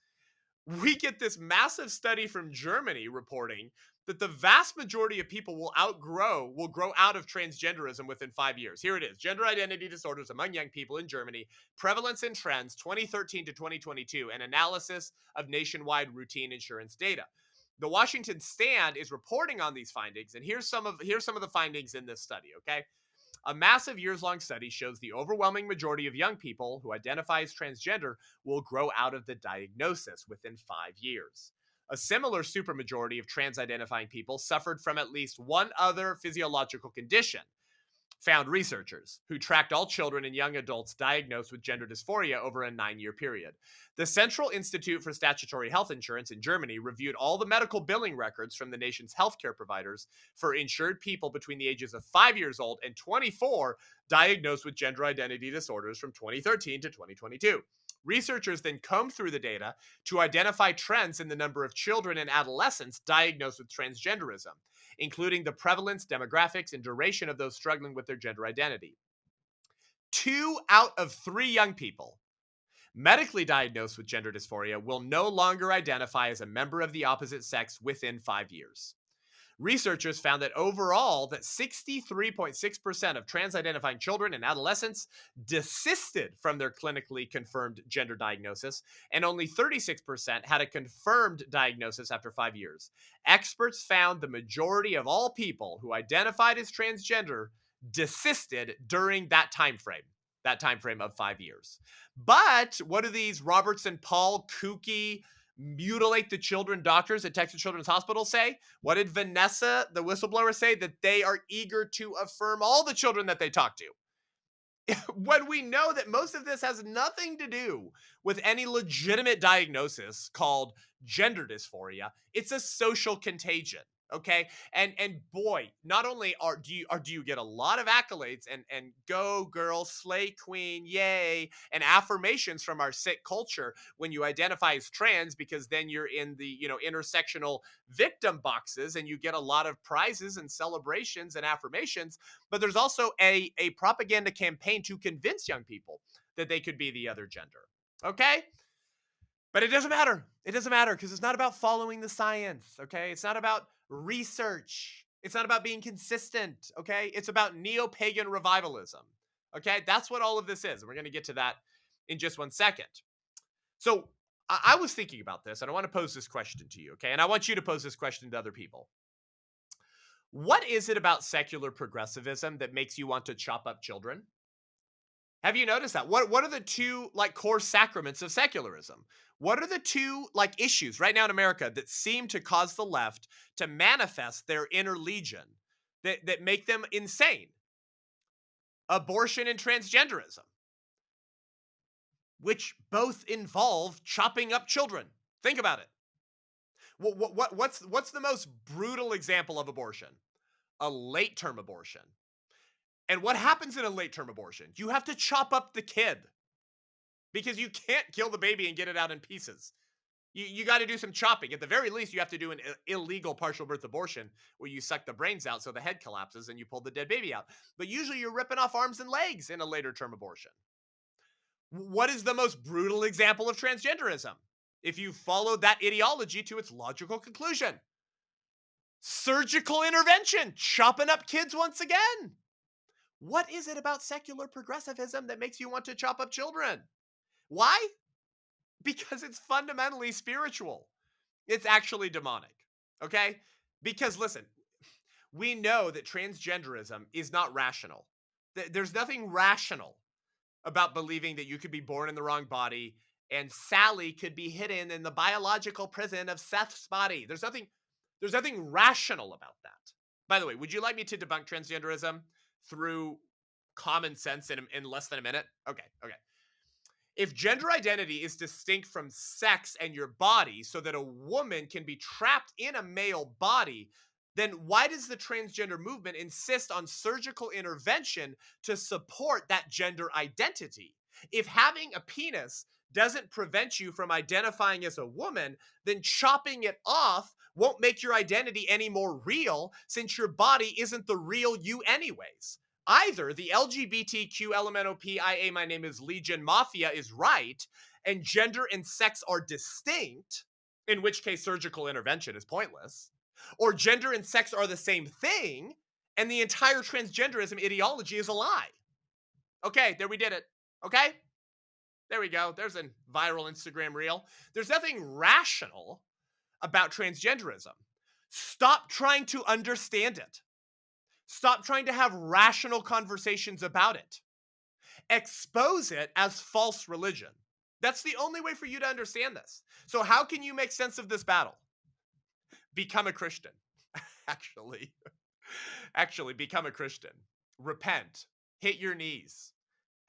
we get this massive study from Germany reporting that the vast majority of people will grow out of transgenderism within 5 years. Here it is. Gender identity disorders among young people in Germany, prevalence and trends 2013 to 2022, an analysis of nationwide routine insurance data. The Washington Stand is reporting on these findings, and here's some of the findings in this study, okay? A massive years-long study shows the overwhelming majority of young people who identify as transgender will grow out of the diagnosis within 5 years. A similar supermajority of trans-identifying people suffered from at least one other physiological condition, found researchers who tracked all children and young adults diagnosed with gender dysphoria over a 9-year period. The Central Institute for Statutory Health Insurance in Germany reviewed all the medical billing records from the nation's healthcare providers for insured people between the ages of 5 years old and 24 diagnosed with gender identity disorders from 2013 to 2022. Researchers then combed through the data to identify trends in the number of children and adolescents diagnosed with transgenderism, including the prevalence, demographics, and duration of those struggling with their gender identity. 2 out of 3 young people medically diagnosed with gender dysphoria will no longer identify as a member of the opposite sex within 5 years. Researchers found that overall, that 63.6% of trans-identifying children and adolescents desisted from their clinically confirmed gender diagnosis, and only 36% had a confirmed diagnosis after 5 years. Experts found the majority of all people who identified as transgender desisted during that time frame of 5 years. But what do these Roberts and Paul kooky mutilate the children doctors at Texas Children's Hospital say? What did Vanessa, the whistleblower, say? That they are eager to affirm all the children that they talk to. When we know that most of this has nothing to do with any legitimate diagnosis called gender dysphoria, it's a social contagion. Okay, and boy, not only do you get a lot of accolades and go girl, slay queen, yay, and affirmations from our sick culture when you identify as trans, because then you're in the intersectional victim boxes and you get a lot of prizes and celebrations and affirmations. But there's also a propaganda campaign to convince young people that they could be the other gender. Okay. But it doesn't matter. It doesn't matter because it's not about following the science, okay? It's not about research. It's not about being consistent, okay? It's about neo-pagan revivalism, okay? That's what all of this is. And we're going to get to that in just 1 second. So I was thinking about this, and I want to pose this question to you, okay? And I want you to pose this question to other people. What is it about secular progressivism that makes you want to chop up children? Have you noticed that? What are the two core sacraments of secularism? What are the two issues right now in America that seem to cause the left to manifest their inner legion that make them insane? Abortion and transgenderism. which both involve chopping up children. Think about it. What's the most brutal example of abortion? A late-term abortion. And what happens in a late-term abortion? You have to chop up the kid because you can't kill the baby and get it out in pieces. You got to do some chopping. At the very least, you have to do an illegal partial birth abortion where you suck the brains out so the head collapses and you pull the dead baby out. But usually you're ripping off arms and legs in a later term abortion. What is the most brutal example of transgenderism? If you follow that ideology to its logical conclusion, surgical intervention, chopping up kids once again. What is it about secular progressivism that makes you want to chop up children? Why? Because it's fundamentally spiritual. It's actually demonic, okay? Because listen, we know that transgenderism is not rational. There's nothing rational about believing that you could be born in the wrong body and Sally could be hidden in the biological prison of Seth's body. There's nothing rational about that. By the way, would you like me to debunk transgenderism through common sense in less than a minute? Okay. If gender identity is distinct from sex and your body so that a woman can be trapped in a male body, then why does the transgender movement insist on surgical intervention to support that gender identity? If having a penis doesn't prevent you from identifying as a woman, then chopping it off won't make your identity any more real since your body isn't the real you anyways. Either the LGBTQ LMNOPIA my name is Legion Mafia is right, and gender and sex are distinct, in which case surgical intervention is pointless, or gender and sex are the same thing, and the entire transgenderism ideology is a lie. Okay, there we did it. Okay? There we go. There's a viral Instagram reel. There's nothing rational about transgenderism. Stop trying to understand it. Stop trying to have rational conversations about it. Expose it as false religion. That's the only way for you to understand this. So how can you make sense of this battle? Become a Christian. Actually, become a Christian. Repent. Hit your knees.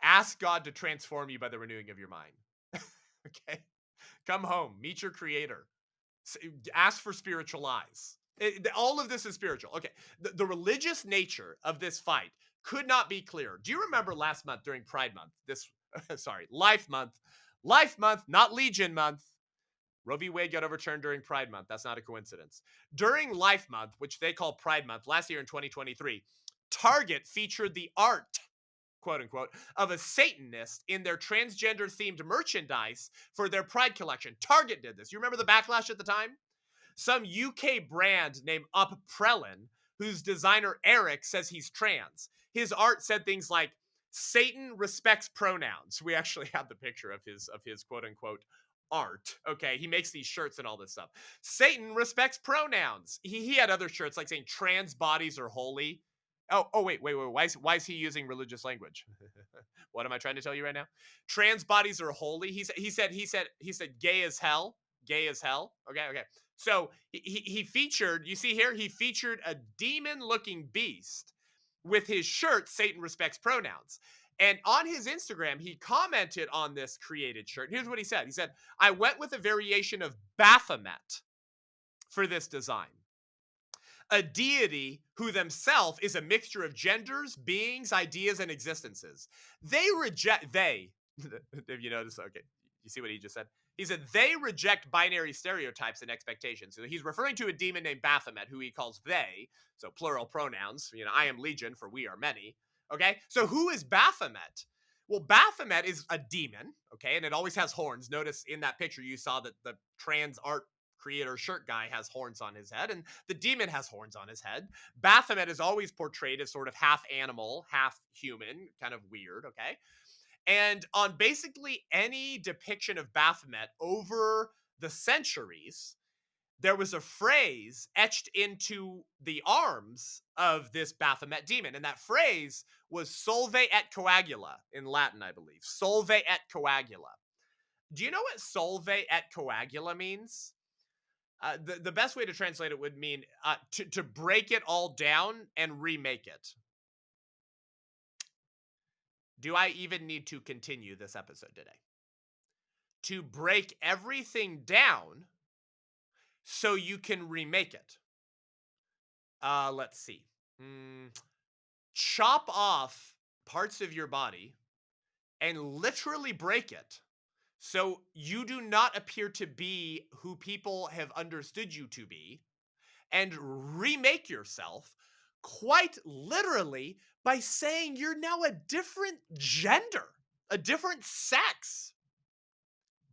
Ask God to transform you by the renewing of your mind. Okay? Come home. Meet your creator. Ask for spiritual eyes. All of this is spiritual. Okay. The religious nature of this fight could not be clearer. Do you remember last month during Pride Month? Life Month, not Legion Month. Roe v. Wade got overturned during Pride Month. That's not a coincidence. During Life Month, which they call Pride Month, last year in 2023, Target featured the art, quote unquote, of a Satanist in their transgender themed merchandise for their Pride collection. Target did this. You remember the backlash at the time? Some UK brand named Upprellin, whose designer Eric says he's trans. His art said things like, Satan respects pronouns. We actually have the picture of his quote unquote art. Okay, he makes these shirts and all this stuff. Satan respects pronouns. He had other shirts like saying trans bodies are holy. Wait. Why is he using religious language? What am I trying to tell you right now? Trans bodies are holy. He said gay as hell. Gay as hell. Okay. So he featured, you see here, he featured a demon-looking beast with his shirt, Satan respects pronouns. And on his Instagram, he commented on this created shirt. Here's what he said. He said, I went with a variation of Baphomet for this design. A deity who themselves is a mixture of genders, beings, ideas, and existences. If you notice, okay, you see what he just said? He said, they reject binary stereotypes and expectations. So he's referring to a demon named Baphomet, who he calls they, so plural pronouns. I am Legion, for we are many. Okay, so who is Baphomet? Well, Baphomet is a demon, okay, and it always has horns. Notice in that picture you saw that the trans art creator shirt guy has horns on his head, and the demon has horns on his head. Baphomet is always portrayed as sort of half animal, half human, kind of weird, okay? And on basically any depiction of Baphomet over the centuries, there was a phrase etched into the arms of this Baphomet demon. And that phrase was solve et coagula in Latin, I believe. Solve et coagula. Do you know what solve et coagula means? The best way to translate it would mean to break it all down and remake it. Do I even need to continue this episode today? to break everything down so you can remake it. Let's see. Chop off parts of your body and literally break it so you do not appear to be who people have understood you to be, and remake yourself quite literally by saying you're now a different gender, a different sex.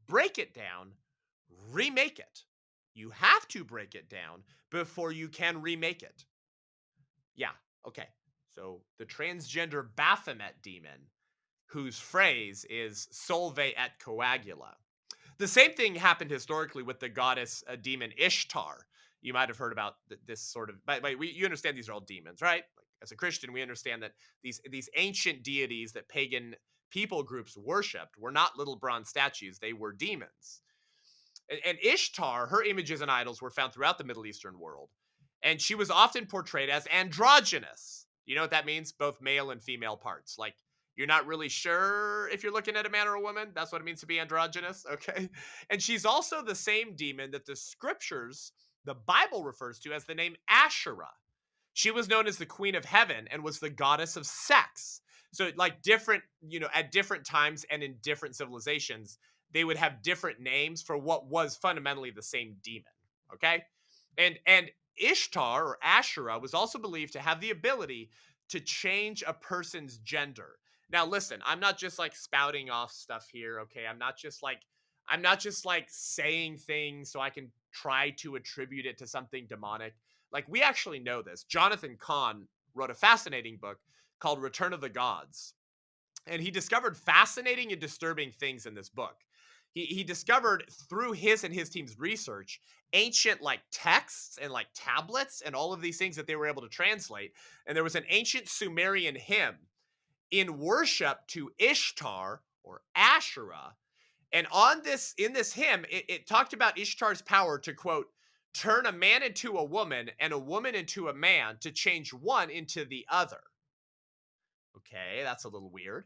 Break it down, remake it. You have to break it down before you can remake it. Yeah, okay. So the transgender Baphomet demon, whose phrase is solve et coagula. The same thing happened historically with the goddess demon Ishtar. You might have heard about this sort of. But you understand these are all demons, right? Like, as a Christian, we understand that these ancient deities that pagan people groups worshipped were not little bronze statues; they were demons. And Ishtar, her images and idols were found throughout the Middle Eastern world, and she was often portrayed as androgynous. You know what that means? Both male and female parts. Like, you're not really sure if you're looking at a man or a woman. That's what it means to be androgynous, okay? And she's also the same demon that the scriptures, the Bible refers to as the name Asherah. She was known as the queen of heaven and was the goddess of sex. So, like, different, at different times and in different civilizations, they would have different names for what was fundamentally the same demon, okay? And Ishtar, or Asherah, was also believed to have the ability to change a person's gender. Now, listen, I'm not just like spouting off stuff here, okay? I'm not just like saying things so I can try to attribute it to something demonic. Like, we actually know this. Jonathan Cahn wrote a fascinating book called Return of the Gods. And he discovered fascinating and disturbing things in this book. He discovered through his and his team's research ancient like texts and like tablets and all of these things that they were able to translate. And there was an ancient Sumerian hymn in worship to Ishtar or Asherah. And in this hymn, it talked about Ishtar's power to, quote, turn a man into a woman and a woman into a man to change one into the other. Okay, that's a little weird.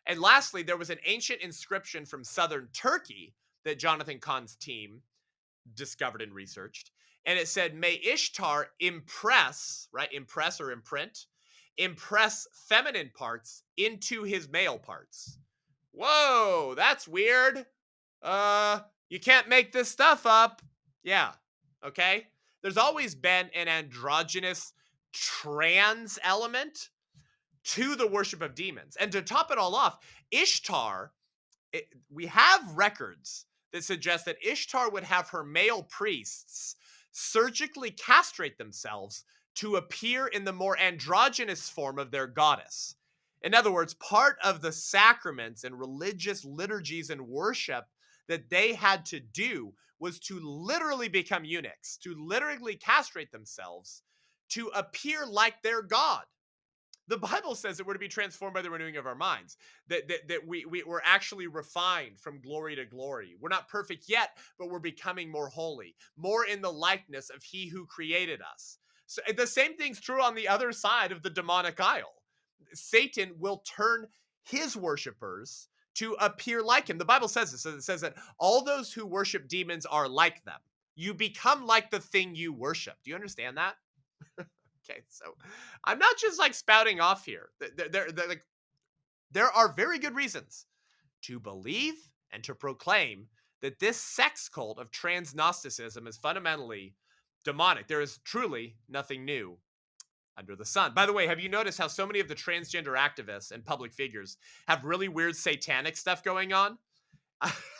And lastly, there was an ancient inscription from southern Turkey that Jonathan Kahn's team discovered and researched. And it said, may Ishtar impress, right? Impress or impress feminine parts into his male parts. Whoa, that's weird. You can't make this stuff up. Yeah, okay. There's always been an androgynous trans element to the worship of demons. And to top it all off, Ishtar, we have records that suggest that Ishtar would have her male priests surgically castrate themselves to appear in the more androgynous form of their goddess. In other words, part of the sacraments and religious liturgies and worship that they had to do was to literally become eunuchs, to literally castrate themselves to appear like their god. The Bible says that we're to be transformed by the renewing of our minds, that we're actually refined from glory to glory. We're not perfect yet, but we're becoming more holy, more in the likeness of he who created us. So the same thing's true on the other side of the demonic aisle. Satan will turn his worshipers to appear like him. The Bible says this. So it says that all those who worship demons are like them. You become like the thing you worship. Do you understand that? Okay, so I'm not just like spouting off here. There are very good reasons to believe and to proclaim that this sex cult of trans Gnosticism is fundamentally demonic. There is truly nothing new under the sun. By the way, have you noticed how so many of the transgender activists and public figures have really weird satanic stuff going on?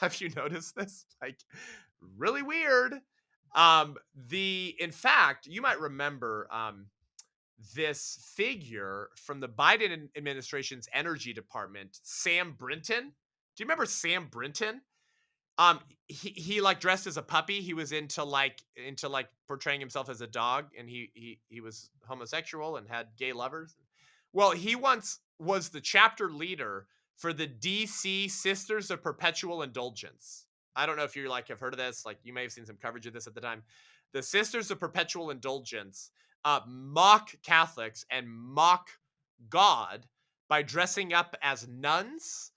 Have you noticed this? Like, really weird. In fact, you might remember this figure from the Biden administration's energy department, Sam Brinton. Do you remember Sam Brinton? He like dressed as a puppy. He was into like portraying himself as a dog, and he was homosexual and had gay lovers. Well, he once was the chapter leader for the DC Sisters of Perpetual Indulgence. I don't know if you like have heard of this. Like, you may have seen some coverage of this at the time. The Sisters of Perpetual Indulgence mock Catholics and mock God by dressing up as nuns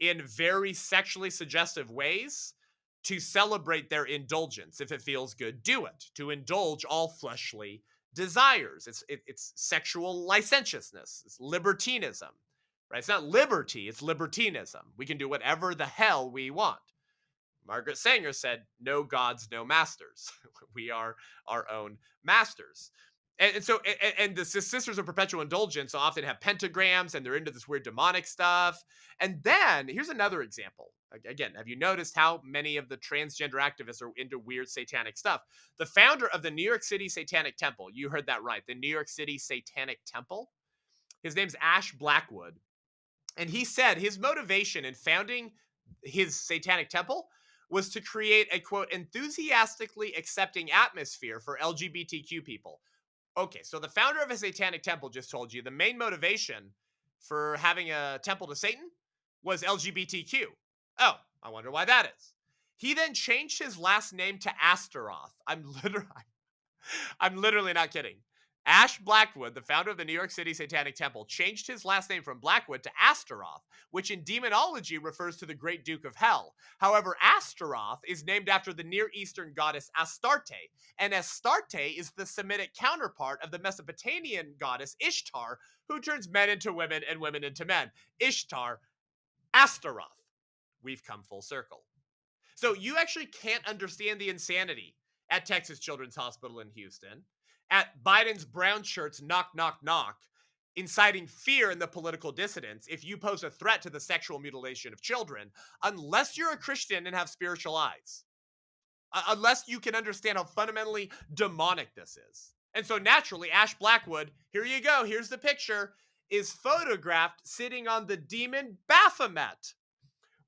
in very sexually suggestive ways to celebrate their indulgence. If it feels good, do it. To indulge all fleshly desires. It's sexual licentiousness. It's libertinism, right? It's not liberty, it's libertinism. We can do whatever the hell we want. Margaret Sanger said, no gods, no masters. We are our own masters. And so, and the Sisters of Perpetual Indulgence often have pentagrams and they're into this weird demonic stuff. And then here's another example. Again, have you noticed how many of the transgender activists are into weird satanic stuff? The founder of the New York City Satanic Temple, you heard that right, the New York City Satanic Temple, his name's Ash Blackwood. And he said his motivation in founding his Satanic Temple was to create a, quote, enthusiastically accepting atmosphere for LGBTQ people. Okay, so the founder of a Satanic Temple just told you the main motivation for having a temple to Satan was LGBTQ. Oh, I wonder why that is. He then changed his last name to Astaroth. I'm literally not kidding. Ash Blackwood, the founder of the New York City Satanic Temple, changed his last name from Blackwood to Astaroth, which in demonology refers to the great Duke of Hell. However, Astaroth is named after the Near Eastern goddess Astarte, and Astarte is the Semitic counterpart of the Mesopotamian goddess Ishtar, who turns men into women and women into men. Ishtar, Astaroth. We've come full circle. So you actually can't understand the insanity at Texas Children's Hospital in Houston, at Biden's brown shirts knock, knock, knock, inciting fear in the political dissidents if you pose a threat to the sexual mutilation of children, unless you're a Christian and have spiritual eyes. Unless you can understand how fundamentally demonic this is. And so naturally, Ash Blackwood, here you go, here's the picture, is photographed sitting on the demon Baphomet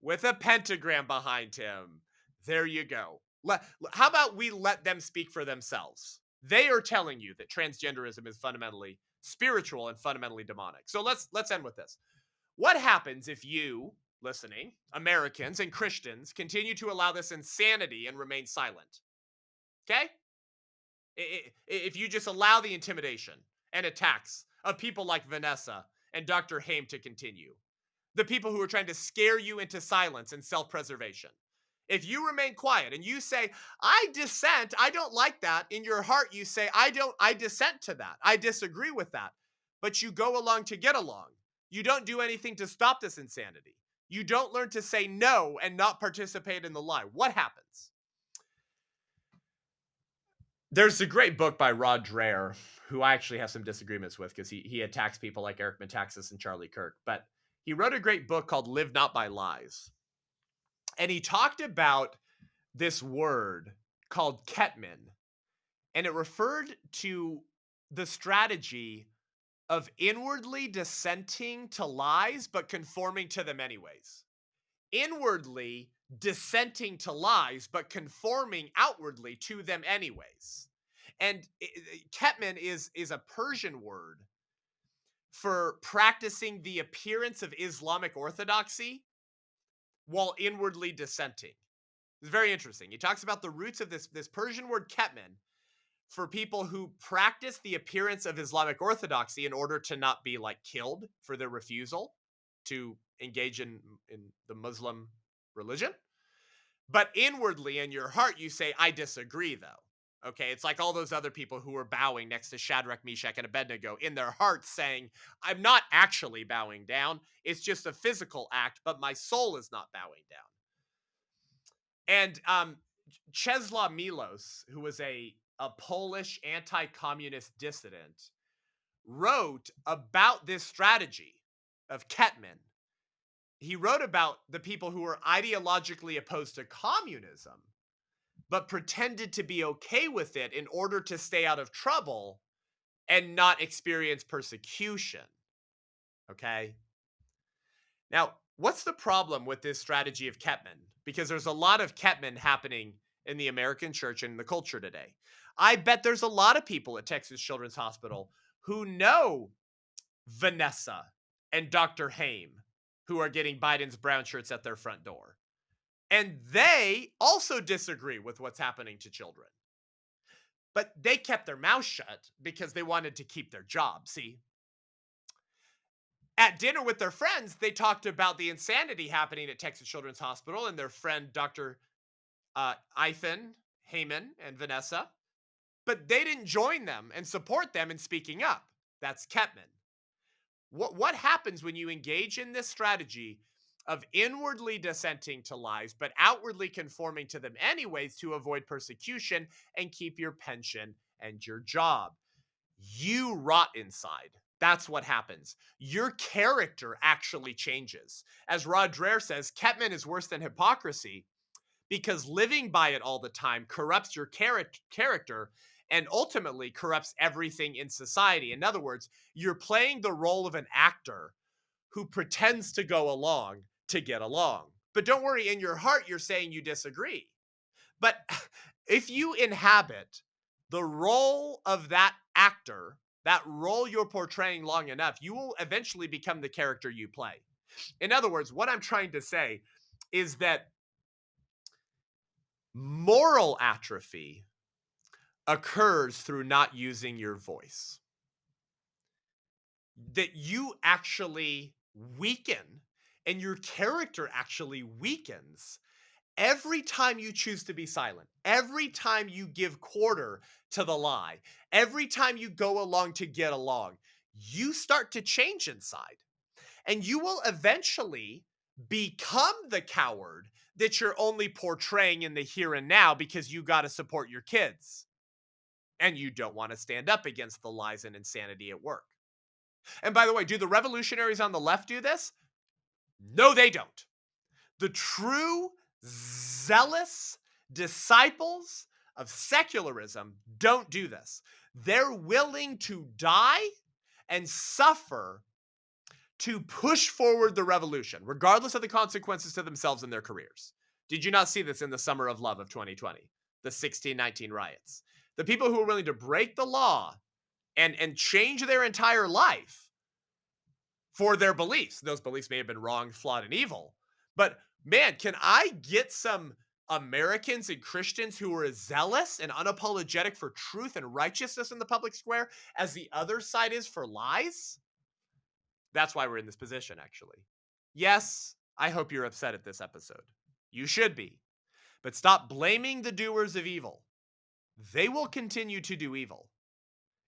with a pentagram behind him. There you go. How about we let them speak for themselves? They are telling you that transgenderism is fundamentally spiritual and fundamentally demonic. So let's end with this. What happens if you, listening, Americans and Christians, continue to allow this insanity and remain silent? Okay? If you just allow the intimidation and attacks of people like Vanessa and Dr. Haim to continue, the people who are trying to scare you into silence and self-preservation. If you remain quiet and you say, I dissent, I don't like that, in your heart you say, I dissent to that, I disagree with that, but you go along to get along. You don't do anything to stop this insanity. You don't learn to say no and not participate in the lie. What happens? There's a great book by Rod Dreher, who I actually have some disagreements with because he attacks people like Eric Metaxas and Charlie Kirk, but he wrote a great book called Live Not by Lies. And he talked about this word called Ketman, and it referred to the strategy of inwardly dissenting to lies, but conforming to them anyways. Inwardly dissenting to lies, but conforming outwardly to them anyways. And Ketman is a Persian word for practicing the appearance of Islamic orthodoxy while inwardly dissenting. It's very interesting. He talks about the roots of this Persian word ketman for people who practice the appearance of Islamic orthodoxy in order to not be like killed for their refusal to engage in the Muslim religion. But inwardly in your heart, you say, I disagree though. Okay, it's like all those other people who were bowing next to Shadrach, Meshach, and Abednego in their hearts saying, I'm not actually bowing down. It's just a physical act, but my soul is not bowing down. And Czesław Miłosz, who was a Polish anti-communist dissident, wrote about this strategy of Ketman. He wrote about the people who were ideologically opposed to communism, but pretended to be okay with it in order to stay out of trouble and not experience persecution. Okay? Now, what's the problem with this strategy of Ketman? Because there's a lot of Ketman happening in the American church and in the culture today. I bet there's a lot of people at Texas Children's Hospital who know Vanessa and Dr. Haim, who are getting Biden's brown shirts at their front door. And they also disagree with what's happening to children. But they kept their mouth shut because they wanted to keep their job, see? at dinner with their friends, they talked about the insanity happening at Texas Children's Hospital and their friend Dr. Ethan, Heyman, and Vanessa, but they didn't join them and support them in speaking up. That's Kettman. What happens when you engage in this strategy of inwardly dissenting to lies, but outwardly conforming to them anyways to avoid persecution and keep your pension and your job? You rot inside. That's what happens. Your character actually changes. As Rod Dreher says, Kettman is worse than hypocrisy because living by it all the time corrupts your character and ultimately corrupts everything in society. In other words, you're playing the role of an actor who pretends to go along to get along. But don't worry, in your heart, you're saying you disagree. But if you inhabit the role of that actor, that role you're portraying long enough, you will eventually become the character you play. In other words, what I'm trying to say is that moral atrophy occurs through not using your voice. That you actually weaken and your character actually weakens every time you choose to be silent, every time you give quarter to the lie, every time you go along to get along, you start to change inside. And you will eventually become the coward that you're only portraying in the here and now because you got to support your kids. And you don't want to stand up against the lies and insanity at work. And by the way, do the revolutionaries on the left do this? No, they don't. The true zealous disciples of secularism don't do this. They're willing to die and suffer to push forward the revolution, regardless of the consequences to themselves and their careers. Did you not see this in the summer of love of 2020, the 1619 riots? The people who were willing to break the law and change their entire life for their beliefs. Those beliefs may have been wrong, flawed, and evil. But man, can I get some Americans and Christians who are as zealous and unapologetic for truth and righteousness in the public square as the other side is for lies? That's why we're in this position, actually. Yes, I hope you're upset at this episode. You should be. But stop blaming the doers of evil. They will continue to do evil.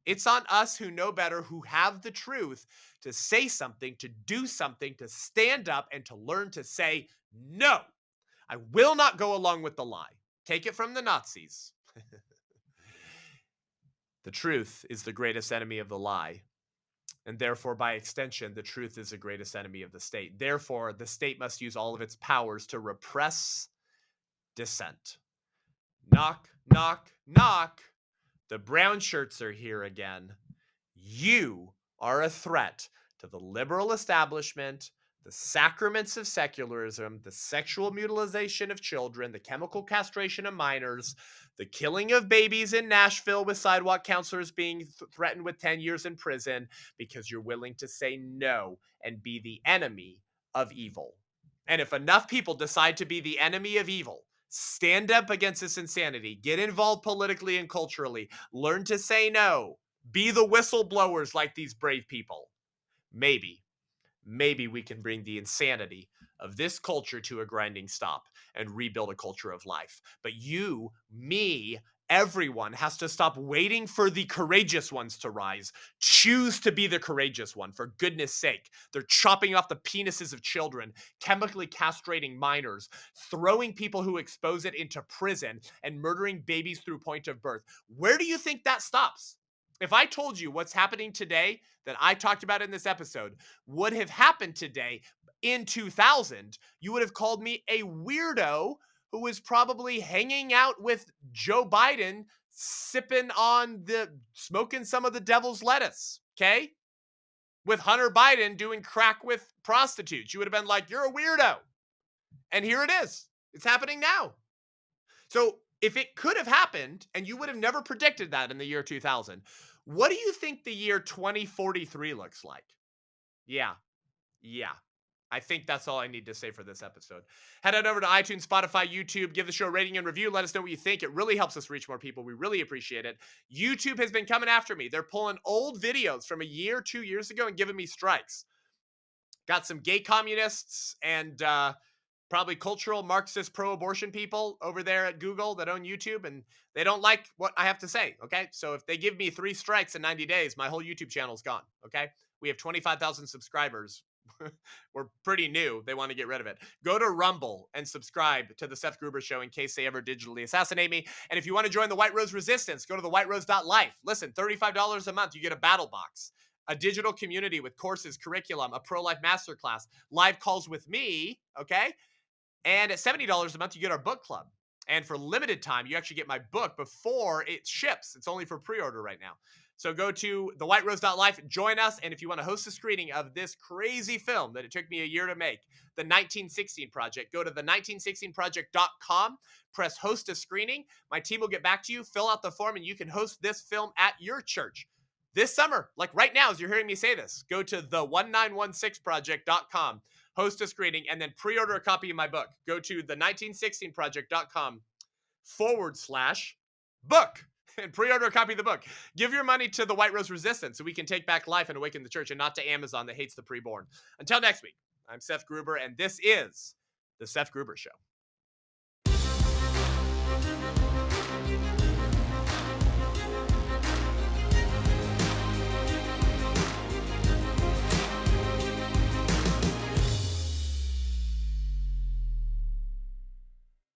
It's on us who know better, who have the truth, to say something, to do something, to stand up, and to learn to say, no, I will not go along with the lie. Take it from the Nazis. The truth is the greatest enemy of the lie. And therefore, by extension, the truth is the greatest enemy of the state. Therefore, the state must use all of its powers to repress dissent. Knock, knock, knock. The brown shirts are here again. You are a threat to the liberal establishment, the sacraments of secularism, the sexual mutilation of children, the chemical castration of minors, the killing of babies in Nashville with sidewalk counselors being threatened with 10 years in prison because you're willing to say no and be the enemy of evil. And if enough people decide to be the enemy of evil, stand up against this insanity, get involved politically and culturally, learn to say no, be the whistleblowers like these brave people, maybe we can bring the insanity of this culture to a grinding stop and rebuild a culture of life. But you, me, everyone has to stop waiting for the courageous ones to rise. Choose to be the courageous one, for goodness sake. They're chopping off the penises of children, chemically castrating minors, throwing people who expose it into prison, and murdering babies through point of birth. Where do you think that stops? If I told you what's happening today that I talked about in this episode would have happened today in 2000, you would have called me a weirdo who was probably hanging out with Joe Biden, smoking some of the devil's lettuce, okay? With Hunter Biden doing crack with prostitutes. You would have been like, you're a weirdo. And here it is. It's happening now. So if it could have happened, and you would have never predicted that in the year 2000, what do you think the year 2043 looks like? Yeah. I think that's all I need to say for this episode. Head on over to iTunes, Spotify, YouTube. Give the show a rating and review. Let us know what you think. It really helps us reach more people. We really appreciate it. YouTube has been coming after me. They're pulling old videos from a year, 2 years ago and giving me strikes. Got some gay communists and probably cultural Marxist pro-abortion people over there at Google that own YouTube, and they don't like what I have to say, okay? So if they give me 3 strikes in 90 days, my whole YouTube channel's gone, okay? We have 25,000 subscribers. We're pretty new. They want to get rid of it. Go to Rumble and subscribe to the Seth Gruber Show in case they ever digitally assassinate me. And if you want to join the White Rose Resistance, go to thewhiterose.life. Listen, $35 a month, you get a battle box, a digital community with courses, curriculum, a pro-life masterclass, live calls with me, okay? And at $70 a month, you get our book club. And for limited time, you actually get my book before it ships. It's only for pre-order right now. So go to thewhiterose.life, join us, and if you want to host a screening of this crazy film that it took me a year to make, The 1916 Project, go to the1916project.com, press host a screening. My team will get back to you, fill out the form, and you can host this film at your church. This summer, like right now as you're hearing me say this, go to the1916project.com, host a screening, and then pre-order a copy of my book. Go to the1916project.com/book and pre-order a copy of the book. Give your money to the White Rose Resistance so we can take back life and awaken the church, and not to Amazon that hates the preborn. Until next week, I'm Seth Gruber, and this is The Seth Gruber Show.